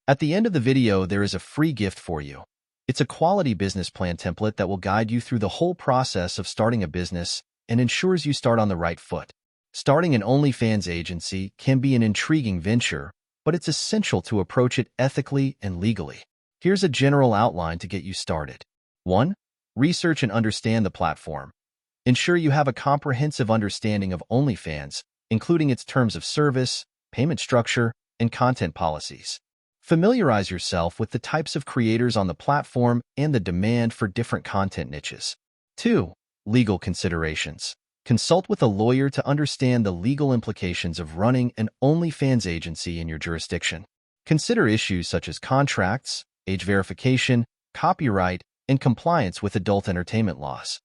At the end of the video, there is a free gift for you. It's a quality business plan template that will guide you through the whole process of starting a business and ensures you start on the right foot. Starting an OnlyFans agency can be an intriguing venture, but it's essential to approach it ethically and legally. Here's a general outline to get you started. 1. Research and understand the platform. Ensure you have a comprehensive understanding of OnlyFans, including its terms of service, payment structure, and content policies. Familiarize yourself with the types of creators on the platform and the demand for different content niches. 2. Legal considerations. Consult with a lawyer to understand the legal implications of running an OnlyFans agency in your jurisdiction. Consider issues such as contracts, age verification, copyright, and compliance with adult entertainment laws.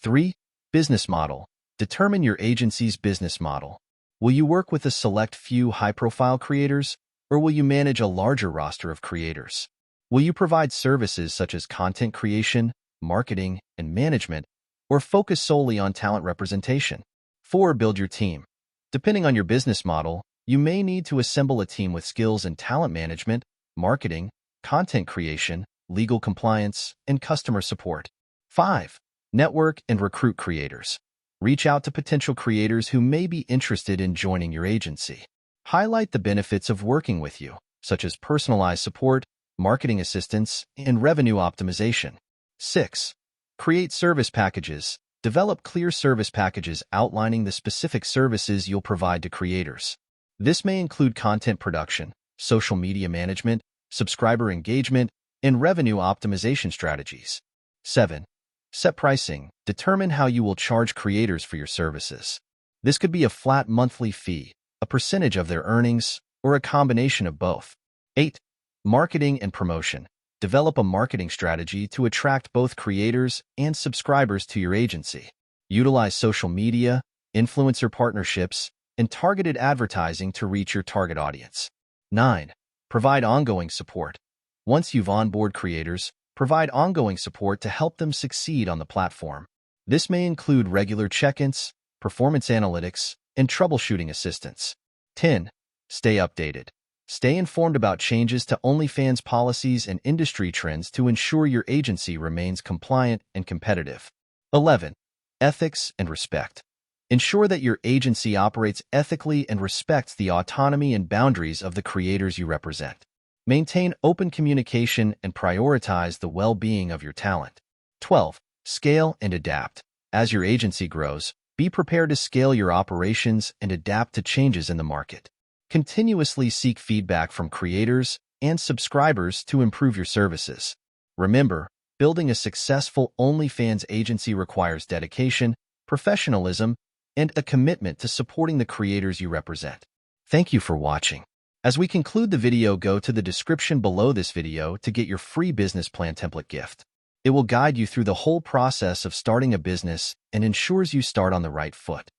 3. Business model. Determine your agency's business model. Will you work with a select few high-profile creators, or will you manage a larger roster of creators? Will you provide services such as content creation, marketing, and management, or focus solely on talent representation? 4. Build your team. Depending on your business model, you may need to assemble a team with skills in talent management, marketing, content creation, legal compliance, and customer support. 5. Network and recruit creators. Reach out to potential creators who may be interested in joining your agency. Highlight the benefits of working with you, such as personalized support, marketing assistance, and revenue optimization. 6. Create service packages. Develop clear service packages outlining the specific services you'll provide to creators. This may include content production, social media management, subscriber engagement, and revenue optimization strategies. 7. Set pricing. Determine how you will charge creators for your services. This could be a flat monthly fee, a percentage of their earnings, or a combination of both. 8. Marketing and promotion. Develop a marketing strategy to attract both creators and subscribers to your agency. Utilize social media, influencer partnerships, and targeted advertising to reach your target audience. 9. Provide ongoing support. Once you've onboarded creators, provide ongoing support to help them succeed on the platform. This may include regular check-ins, performance analytics, and troubleshooting assistance. 10. Stay updated. Stay informed about changes to OnlyFans policies and industry trends to ensure your agency remains compliant and competitive. 11. Ethics and respect. Ensure that your agency operates ethically and respects the autonomy and boundaries of the creators you represent. Maintain open communication and prioritize the well-being of your talent. 12. Scale and adapt. As your agency grows, be prepared to scale your operations and adapt to changes in the market. Continuously seek feedback from creators and subscribers to improve your services. Remember, building a successful OnlyFans agency requires dedication, professionalism, and a commitment to supporting the creators you represent. Thank you for watching. As we conclude the video, go to the description below this video to get your free business plan template gift. It will guide you through the whole process of starting a business and ensures you start on the right foot.